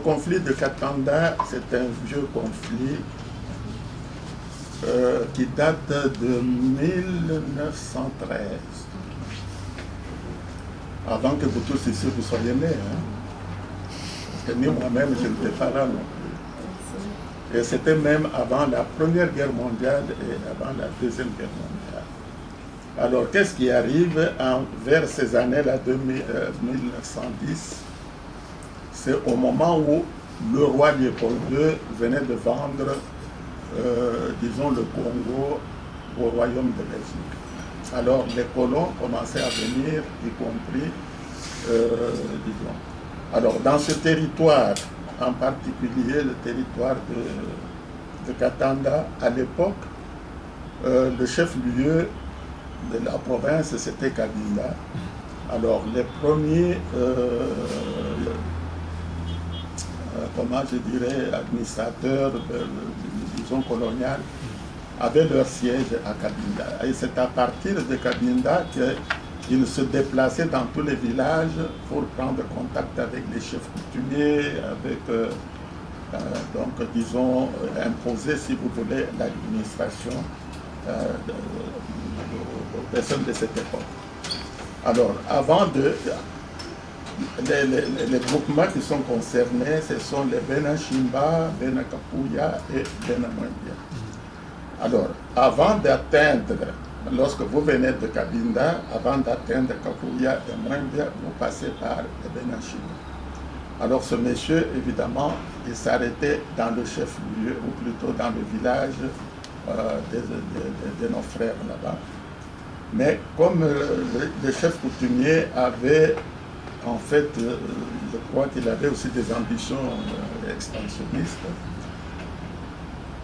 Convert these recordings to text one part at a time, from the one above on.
conflit de Katanga, c'est un vieux conflit qui date de 1913. Avant que vous tous ici vous soyez nés. Hein? Parce que ni moi-même, je n'étais pas là non plus. Et c'était même avant la Première Guerre mondiale et avant la Deuxième Guerre mondiale. Alors, qu'est-ce qui arrive vers ces années-là, 1910? C'est au moment où le roi Léopold II venait de vendre, disons, le Congo au Royaume de Belgique. Alors, les colons commençaient à venir, y compris, disons. Alors, dans ce territoire, en particulier le territoire de Katanga, à l'époque, le chef-lieu de la province, c'était Kabinda. Alors, les premiers, comment je dirais, administrateurs, disons, coloniales, avaient leur siège à Kabinda. Et c'est à partir de Kabinda qu'ils se déplaçaient dans tous les villages pour prendre contact avec les chefs coutumiers, avec, donc, disons, imposer, si vous voulez, l'administration aux personnes de cette époque. Alors, avant de... Les groupements qui sont concernés, ce sont les Benachimba, Benakapuya et Benamwembia. Alors, avant d'atteindre, lorsque vous venez de Kabinda, avant d'atteindre Kapuya et Mwembia, vous passez par les Benachimba. Alors, ce monsieur, évidemment, il s'arrêtait dans le chef-lieu, ou plutôt dans le village de nos frères là-bas. Mais comme le chef coutumier avait, en fait, je crois qu'il avait aussi des ambitions expansionnistes,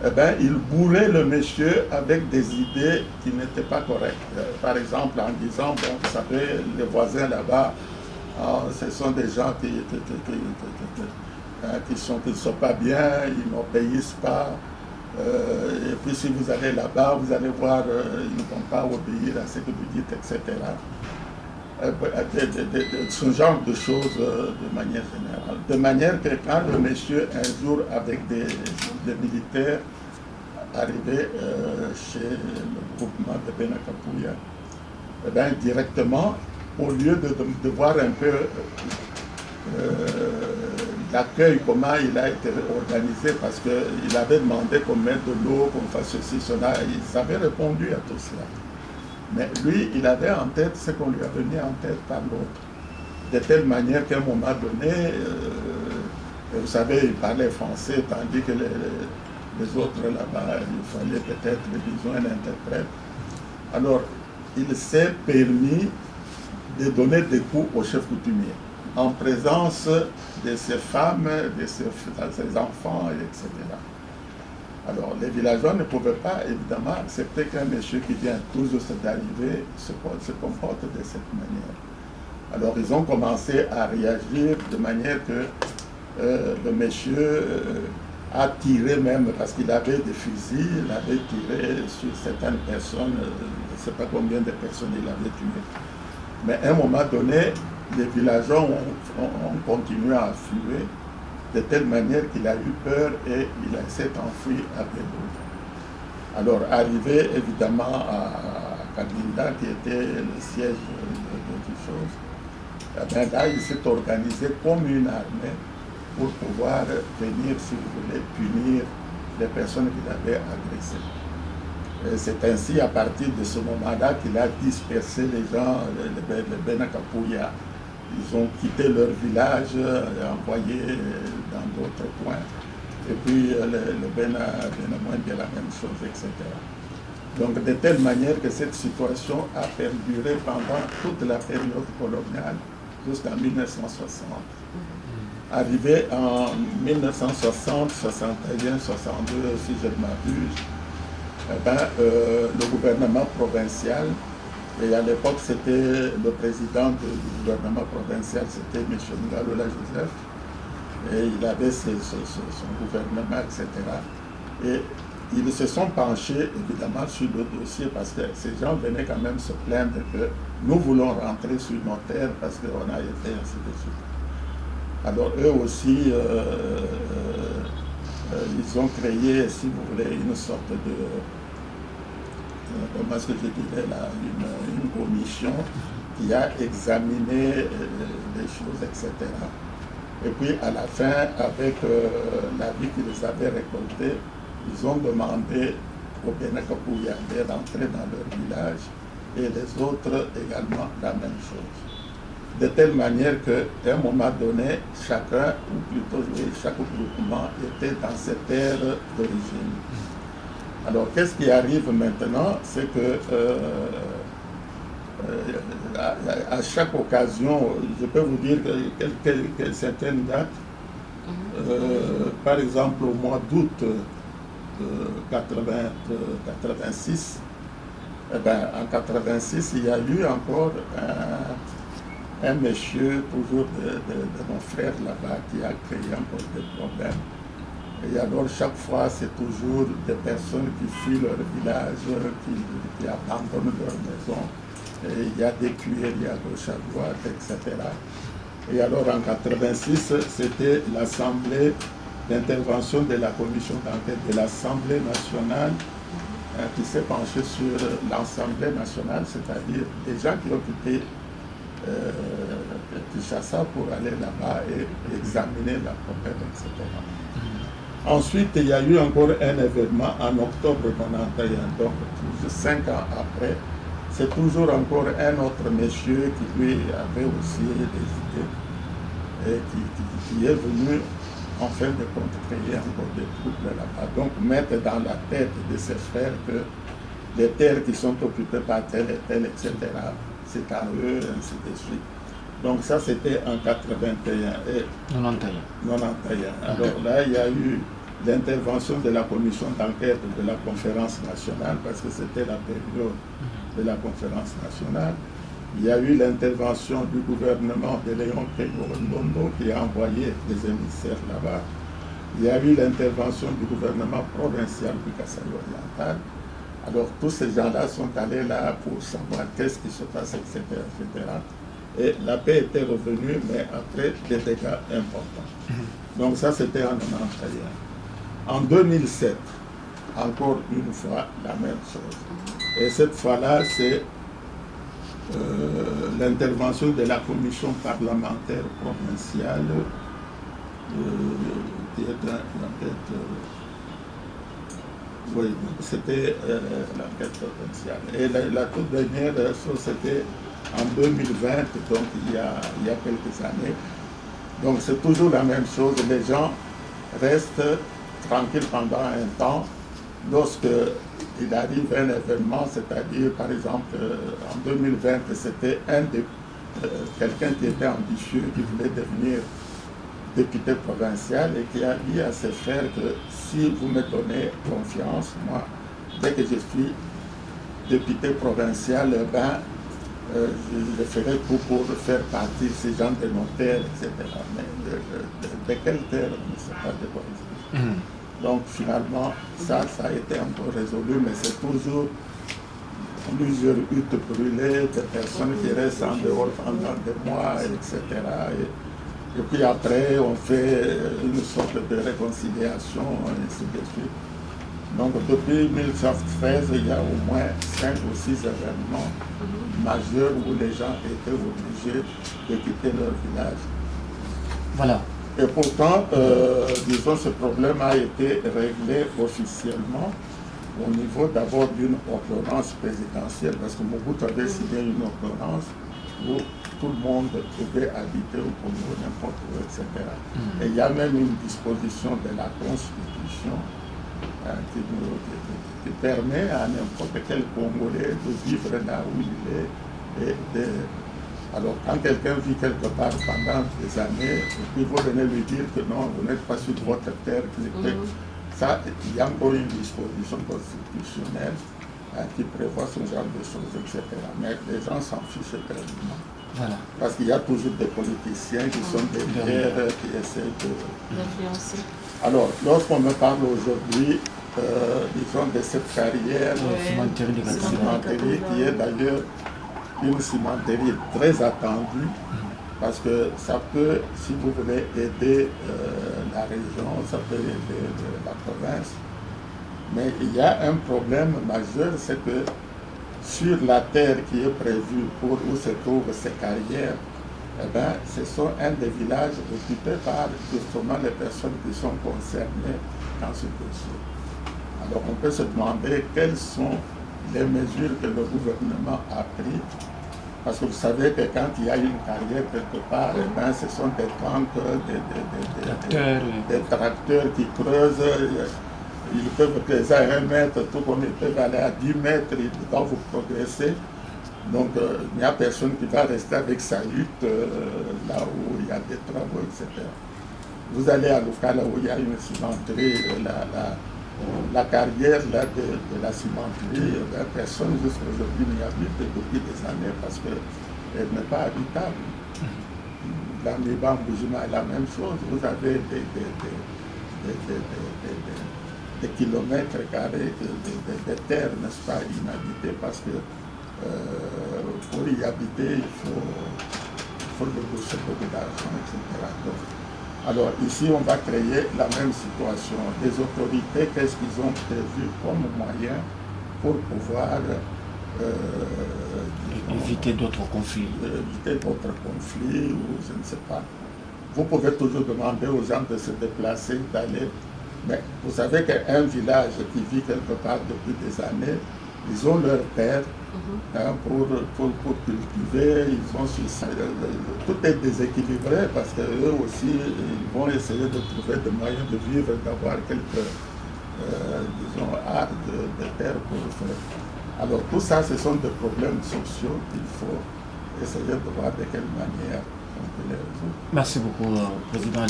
eh bien, il bourrait le monsieur avec des idées qui n'étaient pas correctes. Par exemple, en disant, bon, vous savez, les voisins là-bas, ce sont des gens qui ne sont pas bien, ils n'obéissent pas. Et puis si vous allez là-bas, vous allez voir, ils ne vont pas obéir à ce que vous dites, etc. Ce genre de choses de manière générale. De manière que quand le monsieur, un jour, avec des militaires, arrivait chez le groupement de Benakapuya, eh bien, directement, au lieu de voir un peu l'accueil, comment il a été organisé, parce qu'il avait demandé qu'on mette de l'eau, qu'on fasse ceci, cela, ils avaient répondu à tout cela. Mais lui, il avait en tête ce qu'on lui avait mis en tête par l'autre. De telle manière qu'à un moment donné, vous savez, il parlait français, tandis que les autres là-bas, il fallait peut-être, disons, un interprète. Alors, il s'est permis de donner des coups au chef coutumier, en présence de ses femmes, de ses enfants, etc. Alors, les villageois ne pouvaient pas, évidemment, accepter qu'un monsieur qui vient tout juste d'arriver se comporte de cette manière. Alors, ils ont commencé à réagir de manière que le monsieur a tiré même, parce qu'il avait des fusils, il avait tiré sur certaines personnes, je ne sais pas combien de personnes il avait tuées. Mais à un moment donné, les villageois ont continué à affluer de telle manière qu'il a eu peur et il s'est enfui à vélo. Alors, arrivé évidemment à Kabinda, qui était le siège de toute chose, eh bien, là, il s'est organisé comme une armée pour pouvoir venir, si vous voulez, punir les personnes qu'il avait agressées. C'est ainsi, à partir de ce moment-là, qu'il a dispersé les gens, les Benakapuya. Ils ont quitté leur village, envoyé dans d'autres coins. Et puis le Benamwembia, la même chose, etc. Donc de telle manière que cette situation a perduré pendant toute la période coloniale jusqu'en 1960. Arrivé en 1960, 61, 62, si je ne m'abuse, eh ben, le gouvernement provincial, et à l'époque c'était le président du gouvernement provincial, c'était M. Ngalola Joseph, et il avait son gouvernement, etc. Et ils se sont penchés évidemment sur le dossier parce que ces gens venaient quand même se plaindre que nous voulons rentrer sur nos terres parce qu'on a été ainsi de suite. Alors eux aussi, ils ont créé, si vous voulez, une sorte de, comment est-ce que je dirais là, une commission qui a examiné les choses, etc. Et puis à la fin, avec l'avis qu'ils avaient récolté, ils ont demandé aux Benakapouyandais d'entrer dans leur village et les autres également la même chose. De telle manière qu'à un moment donné, chacun, ou plutôt chaque groupement était dans cette terre d'origine. Alors qu'est-ce qui arrive maintenant? C'est que à chaque occasion, je peux vous dire quelle certaine date, par exemple au mois d'août 86, eh ben, en 86, il y a eu encore un monsieur, toujours de mon frère là-bas, qui a créé encore des problèmes. Et alors, chaque fois, c'est toujours des personnes qui fuient leur village, qui abandonnent leur maison. Et il y a des tueries à gauche, à droite, etc. Et alors, en 86, c'était l'Assemblée d'intervention de la commission d'enquête de l'Assemblée nationale qui s'est penchée sur l'Assemblée nationale, c'est-à-dire les gens qui ont quitté Kinshasa pour aller là-bas et examiner la problème, etc. Ensuite, il y a eu encore un événement en octobre 91, donc 5 ans après. C'est toujours encore un autre monsieur qui lui avait aussi des idées et qui est venu en fin de compte créer encore des troubles là-bas. Donc mettre dans la tête de ses frères que les terres qui sont occupées par tel et tel, etc., c'est à eux, ainsi de suite. Donc ça, c'était en 81 et 91. Alors là, il y a eu l'intervention de la commission d'enquête de la conférence nationale, parce que c'était la période de la conférence nationale. Il y a eu l'intervention du gouvernement de Léon Kengo-Ndondo qui a envoyé des émissaires là-bas. Il y a eu l'intervention du gouvernement provincial du Kasaï-Oriental. Alors tous ces gens-là sont allés là pour savoir qu'est-ce qui se passe, etc., etc. Et la paix était revenue, mais après des dégâts importants. Donc ça, c'était en 91. En 2007, encore une fois, la même chose. Et cette fois-là, c'est l'intervention de la commission parlementaire provinciale qui est l'enquête. Oui, c'était l'enquête provinciale. Et la toute dernière chose, c'était en 2020, donc il y a quelques années. Donc c'est toujours la même chose. Les gens restent tranquilles pendant un temps. Lorsque il arrive un événement, c'est-à-dire par exemple en 2020, c'était quelqu'un qui était ambitieux, qui voulait devenir député provincial et qui a dit à ses frères que si vous me donnez confiance, moi, dès que je suis député provincial, ben, je ferai tout pour faire partir ces gens de nos terres, etc. Mais de quelle terre, on ne sait pas de quoi il s'agit. Donc finalement, ça a été un peu résolu, mais c'est toujours plusieurs huttes brûlées, des personnes qui restent en dehors pendant des mois, etc. Et puis après, on fait une sorte de réconciliation, et ainsi de suite. Donc depuis 1913, il y a au moins 5 ou 6 événements majeurs où les gens étaient obligés de quitter leur village. Voilà. Et pourtant, disons, ce problème a été réglé officiellement au niveau d'abord d'une ordonnance présidentielle, parce que Mobutu avait signé une ordonnance où tout le monde pouvait habiter au Congo, n'importe où, etc. Et il y a même une disposition de la Constitution qui permet à n'importe quel Congolais de vivre là où il est. Alors, quand quelqu'un vit quelque part pendant des années, et puis vous venez lui dire que non, vous n'êtes pas sur votre terre, ça, il y a encore une disposition constitutionnelle qui prévoit ce genre de choses, etc. Mais les gens s'en fichent tellement. Voilà. Parce qu'il y a toujours des politiciens qui sont derrière, qui essaient d'influencer. Alors, lorsqu'on me parle aujourd'hui, disons, de cette carrière, cimenterie, qui est d'ailleurs une cimenterie très attendue, Parce que ça peut, si vous voulez aider la région, ça peut aider la province. Mais il y a un problème majeur, c'est que sur la terre qui est prévue pour où se trouvent ces carrières, eh ben, ce sont un des villages occupés par justement les personnes qui sont concernées dans ce dossier. Alors on peut se demander quelles sont les mesures que le gouvernement a prises. Parce que vous savez que quand il y a une carrière quelque part, eh ben, ce sont des trancres, des tracteurs qui creusent. Ils peuvent creuser à 1 mètre, tout comme ils peuvent aller à 10 mètres, ils doivent vous progresser. Donc il n'y a personne qui va rester avec sa lutte là où il y a des travaux, etc. Vous allez à Luka, là où il y a une cimenterie, la carrière là, de la cimenterie, personne jusqu'à aujourd'hui n'y habite depuis des années parce qu'elle n'est pas habitable. La Miban Boujima est la même chose. Vous avez des kilomètres carrés de terre, n'est-ce pas, inhabitées parce que pour y habiter, il faut débourser beaucoup d'argent, etc. Alors ici, on va créer la même situation. Les autorités, qu'est-ce qu'ils ont prévu comme moyen pour pouvoir éviter d'autres conflits? Éviter d'autres conflits ou je ne sais pas. Vous pouvez toujours demander aux gens de se déplacer, d'aller. Mais vous savez qu'un village qui vit quelque part depuis des années, ils ont leur terre pour cultiver, ils ont tout est déséquilibré parce qu'eux aussi, ils vont essayer de trouver des moyens de vivre, d'avoir quelques, disons, arts de terre pour le faire. Alors tout ça, ce sont des problèmes sociaux qu'il faut essayer de voir de quelle manière on peut les résoudre. Merci beaucoup, Président.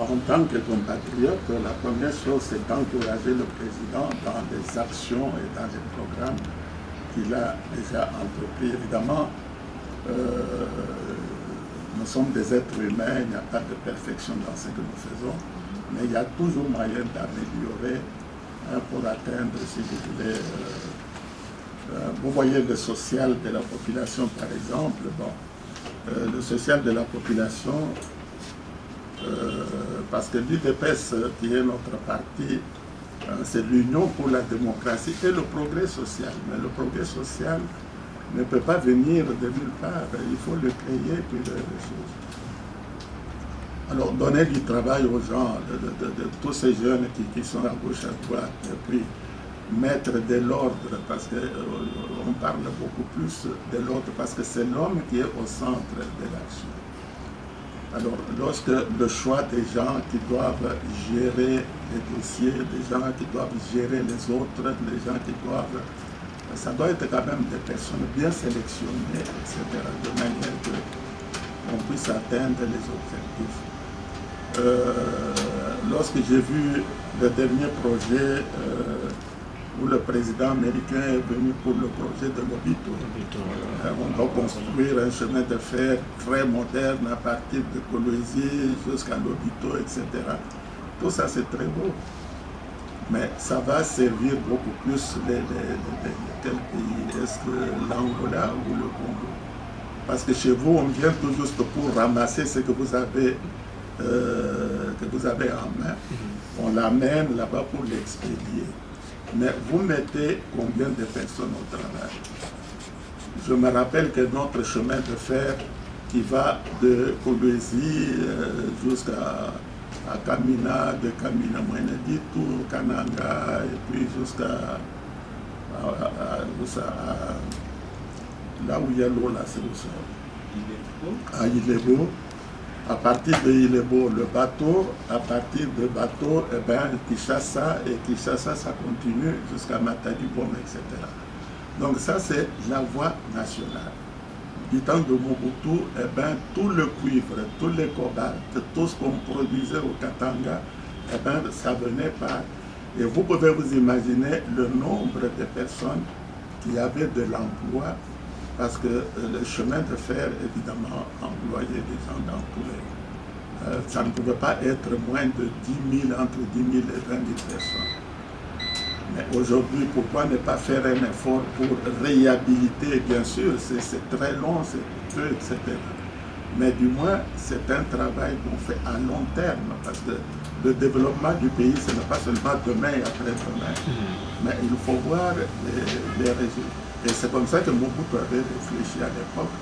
En tant que compatriote, la première chose, c'est d'encourager le président dans les actions et dans les programmes qu'il a déjà entrepris. Évidemment, nous sommes des êtres humains, il n'y a pas de perfection dans ce que nous faisons, mais il y a toujours moyen d'améliorer pour atteindre, si vous voulez, vous voyez le social de la population, par exemple. Bon, le social de la population, parce que l'UDPS, qui est notre parti, c'est l'Union pour la démocratie et le progrès social. Mais le progrès social ne peut pas venir de nulle part. Il faut le créer, puis les choses. Alors, donner du travail aux gens, de tous ces jeunes qui sont à gauche, à droite, et puis mettre de l'ordre, parce qu'on parle beaucoup plus de l'ordre, parce que c'est l'homme qui est au centre de l'action. Alors, lorsque le choix des gens qui doivent gérer les dossiers, des gens qui doivent gérer les autres, les gens qui doivent... Ça doit être quand même des personnes bien sélectionnées, etc., de manière qu'on puisse atteindre les objectifs. Lorsque j'ai vu le dernier projet où le président américain est venu pour le projet de l'Obito. On doit construire un chemin de fer très moderne à partir de Kolwezi jusqu'à l'Obito, etc. Tout ça, c'est très beau. Mais ça va servir beaucoup plus quel pays? Est-ce que l'Angola ou le Congo? Parce que chez vous, on vient tout juste pour ramasser ce que vous avez en main. On l'amène là-bas pour l'expédier. Mais vous mettez combien de personnes au travail? Je me rappelle que notre chemin de fer qui va de Kolwezi jusqu'à Kamina, de Kamina Mwenedi, tout Kananga, et puis jusqu'à là où il y a l'eau, là, c'est où ça? À Ilebo. À partir de Ilebo, le bateau, à partir de bateau, eh bien, Kinshasa, et Kinshasa, ça continue jusqu'à Matadi-Bom, etc. Donc ça, c'est la voie nationale. Du temps de Mobutu, eh bien, tout le cuivre, tous les cobaltes, tout ce qu'on produisait au Katanga, eh bien, ça venait par... Et vous pouvez vous imaginer le nombre de personnes qui avaient de l'emploi, parce que le chemin de fer, évidemment, employait des gens dans tous les... ça ne pouvait pas être moins de 10 000, entre 10 000 et 20 000 personnes. Mais aujourd'hui, pourquoi ne pas faire un effort pour réhabiliter? Bien sûr, c'est très long, c'est peu, etc. Mais du moins, c'est un travail qu'on fait à long terme, parce que le développement du pays, ce n'est pas seulement demain et après-demain, mais il faut voir les résultats. Et c'est comme ça que Mobutu avait réfléchi à l'époque.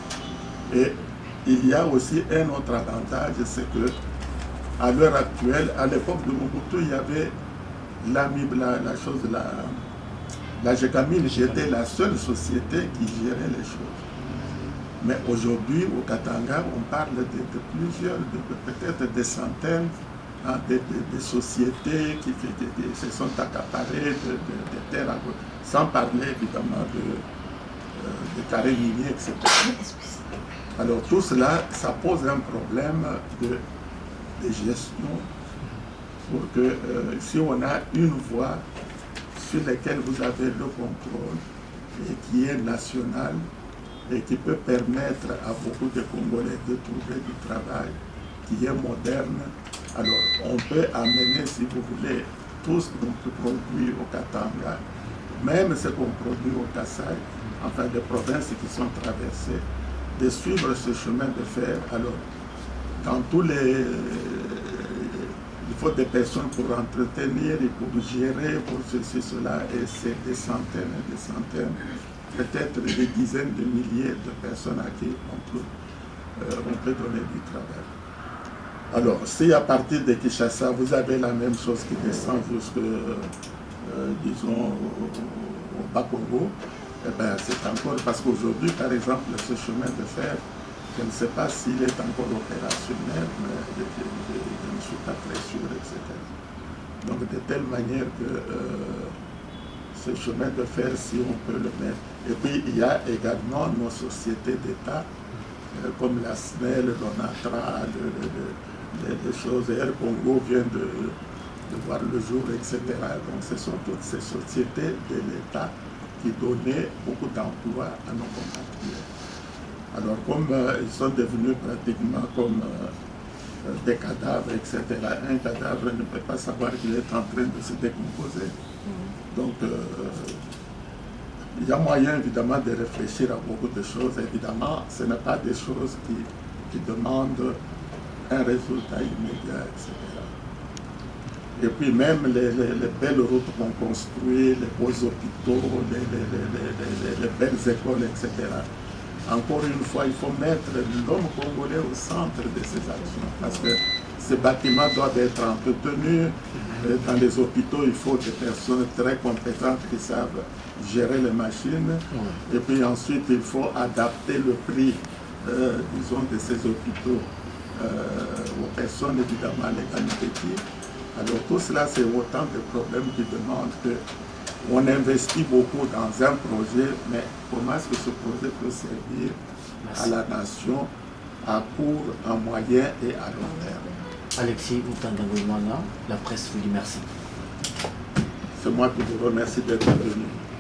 Et il y a aussi un autre avantage, c'est que à l'heure actuelle, à l'époque de Mobutu, il y avait la Gécamine était la seule société qui gérait les choses. Mais aujourd'hui, au Katanga, on parle de plusieurs, peut-être des centaines de sociétés qui se sont accaparées de terres, sans parler évidemment de carrés miniers, etc. Alors tout cela, ça pose un problème de gestion pour que si on a une voie sur laquelle vous avez le contrôle et qui est nationale et qui peut permettre à beaucoup de Congolais de trouver du travail qui est moderne, alors on peut amener, si vous voulez, tout ce qu'on peut produire au Katanga, même ce qu'on produit au Kassai, enfin des provinces qui sont traversées, de suivre ce chemin de fer. Alors, dans tous les... il faut des personnes pour entretenir et pour gérer, pour ceci, cela, et c'est des centaines et des centaines, peut-être des dizaines de milliers de personnes à qui on peut donner du travail. Alors, si à partir de Kinshasa, vous avez la même chose qui descend jusque, disons, au Bas-Congo, eh bien, c'est encore, parce qu'aujourd'hui, par exemple, ce chemin de fer, je ne sais pas s'il est encore opérationnel, mais je ne suis pas très sûr, etc. Donc, de telle manière que ce chemin de fer, si on peut le mettre. Et puis, il y a également nos sociétés d'État, comme la SNEL, l'ONATRA, des choses, Air Congo vient de voir le jour, etc. Donc, ce sont toutes ces sociétés de l'État qui donnaient beaucoup d'emplois à nos compatriotes. Alors, comme ils sont devenus pratiquement comme des cadavres, etc., un cadavre ne peut pas savoir qu'il est en train de se décomposer. Donc, il y a moyen, évidemment, de réfléchir à beaucoup de choses. Évidemment, ce n'est pas des choses qui demandent un résultat immédiat, etc. Et puis même les belles routes qu'on construit, les beaux hôpitaux, les belles écoles, etc. Encore une fois, il faut mettre l'homme congolais au centre de ces actions, parce que ces bâtiments doivent être entretenus. Dans les hôpitaux, il faut des personnes très compétentes qui savent gérer les machines. Et puis ensuite, il faut adapter le prix, disons, de ces hôpitaux aux personnes, évidemment, les qualités. Alors tout cela, c'est autant de problèmes qui demandent qu'on investit beaucoup dans un projet, mais comment est-ce que ce projet peut servir à la nation à court, à moyen et à long terme? Alexis Mutangangoimana, la presse vous dit merci. C'est moi qui vous remercie d'être venu.